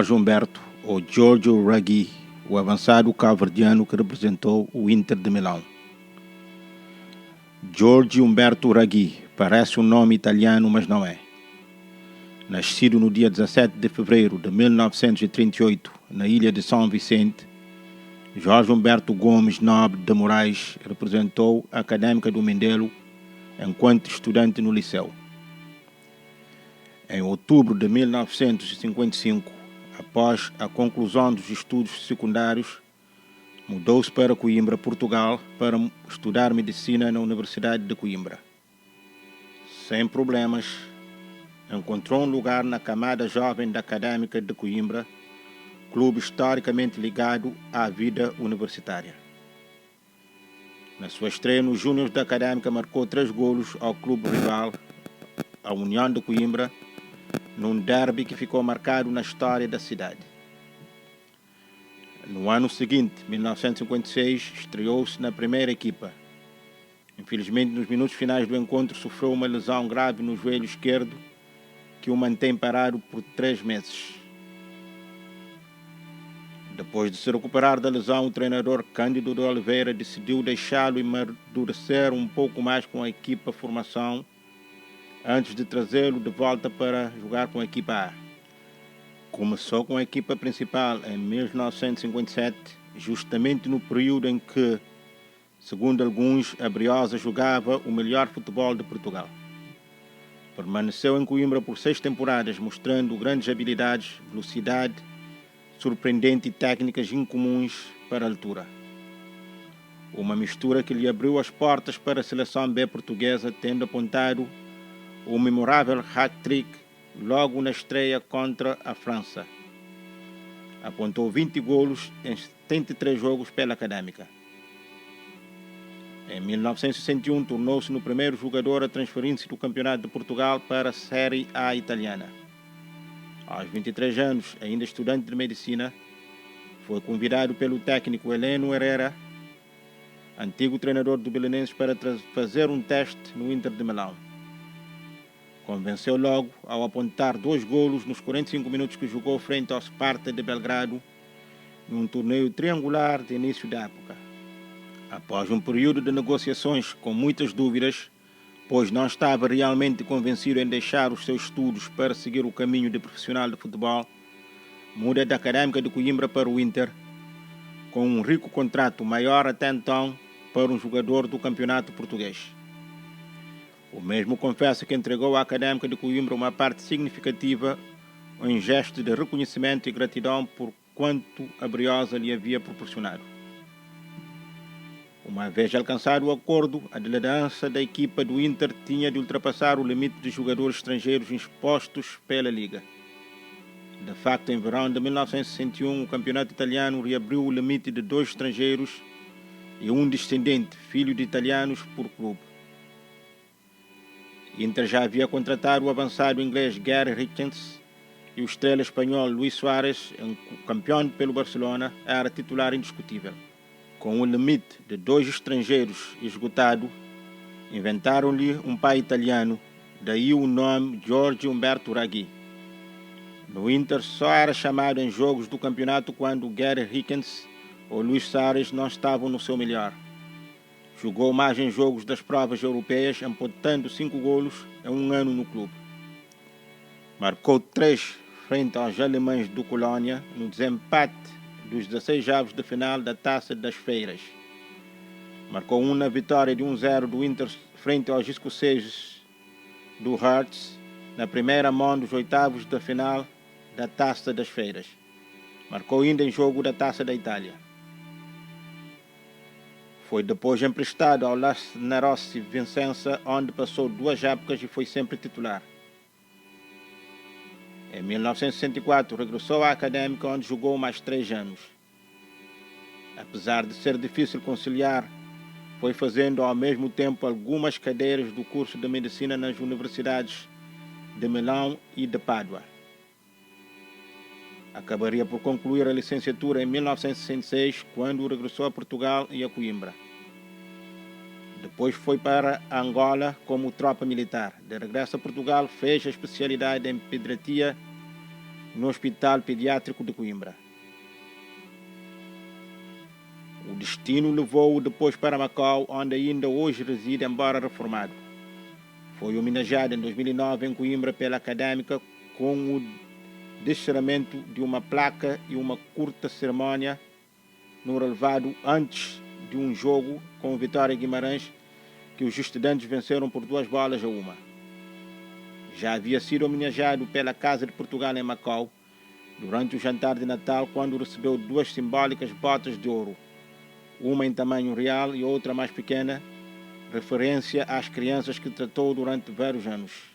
Jorge Humberto, ou Giorgio Raggi, o avançado cabo-verdiano que representou o Inter de Milão. Giorgio Humberto Raggi parece um nome italiano, mas não é. Nascido no dia 17 de fevereiro de 1938, na ilha de São Vicente, Jorge Humberto Gomes Nobre de Moraes representou a Académica do Mindelo enquanto estudante no liceu. Em outubro de 1955, após a conclusão dos estudos secundários, mudou-se para Coimbra, Portugal, para estudar medicina na Universidade de Coimbra. Sem problemas, encontrou um lugar na camada jovem da Académica de Coimbra, clube historicamente ligado à vida universitária. Na sua estreia nos Júniors da Académica, marcou 3 golos ao clube rival, a União de Coimbra, num derby que ficou marcado na história da cidade. No ano seguinte, 1956, estreou-se na primeira equipa. Infelizmente, nos minutos finais do encontro, sofreu uma lesão grave no joelho esquerdo que o mantém parado por 3 meses. Depois de se recuperar da lesão, o treinador Cândido de Oliveira decidiu deixá-lo amadurecer um pouco mais com a equipa formação antes de trazê-lo de volta para jogar com a equipa A. Começou com a equipa principal em 1957, justamente no período em que, segundo alguns, a Briosa jogava o melhor futebol de Portugal. Permaneceu em Coimbra por 6 temporadas, mostrando grandes habilidades, velocidade surpreendente e técnicas incomuns para a altura. Uma mistura que lhe abriu as portas para a seleção B portuguesa, tendo apontado o memorável hat-trick logo na estreia contra a França. Apontou 20 golos em 73 jogos pela Académica. Em 1961, tornou-se no primeiro jogador a transferir-se do Campeonato de Portugal para a Série A italiana. Aos 23 anos, ainda estudante de medicina, foi convidado pelo técnico Heleno Herrera, antigo treinador do Belenenses, para fazer um teste no Inter de Milão. Convenceu logo ao apontar 2 golos nos 45 minutos que jogou frente ao Sparta de Belgrado, num torneio triangular de início da época. Após um período de negociações com muitas dúvidas, pois não estava realmente convencido em deixar os seus estudos para seguir o caminho de profissional de futebol, muda da Académica de Coimbra para o Inter, com um rico contrato maior até então para um jogador do campeonato português. O mesmo confessa que entregou à Académica de Coimbra uma parte significativa em gesto de reconhecimento e gratidão por quanto a Briosa lhe havia proporcionado. Uma vez alcançado o acordo, a liderança da equipa do Inter tinha de ultrapassar o limite de jogadores estrangeiros expostos pela Liga. De facto, em verão de 1961, o campeonato italiano reabriu o limite de 2 estrangeiros e um descendente, filho de italianos, por clube. Inter já havia contratado o avançado inglês Gary Hickens e o estrela espanhol Luis Suárez, campeão pelo Barcelona, era titular indiscutível. Com o limite de 2 estrangeiros esgotado, inventaram-lhe um pai italiano, daí o nome Giorgio Humberto Raggi. No Inter só era chamado em jogos do campeonato quando Gary Hickens ou Luis Suárez não estavam no seu melhor. Jogou mais em jogos das provas europeias, apontando 5 golos em um ano no clube. Marcou 3 frente aos alemães do Colônia no desempate dos 16 avos de final da Taça das Feiras. Marcou 1 na vitória de 1-0 do Inter frente aos escoceses do Hearts, na primeira mão dos 8avos de final da Taça das Feiras. Marcou ainda em jogo da Taça da Itália. Foi depois emprestado ao Lanerossi Vicenza, onde passou 2 épocas e foi sempre titular. Em 1964, regressou à Académica, onde jogou mais 3 anos. Apesar de ser difícil conciliar, foi fazendo ao mesmo tempo algumas cadeiras do curso de medicina nas universidades de Milão e de Pádua. Acabaria por concluir a licenciatura em 1966, quando regressou a Portugal e a Coimbra. Depois foi para Angola como tropa militar. De regresso a Portugal, fez a especialidade em pediatria no Hospital Pediátrico de Coimbra. O destino levou-o depois para Macau, onde ainda hoje reside, embora reformado. Foi homenageado em 2009 em Coimbra pela académica com o descerramento de uma placa e uma curta cerimônia no relevado antes de um jogo com o Vitória Guimarães, que os estudantes venceram por 2-1. Já havia sido homenageado pela Casa de Portugal em Macau durante o jantar de Natal, quando recebeu 2 simbólicas botas de ouro, uma em tamanho real e outra mais pequena, referência às crianças que tratou durante vários anos.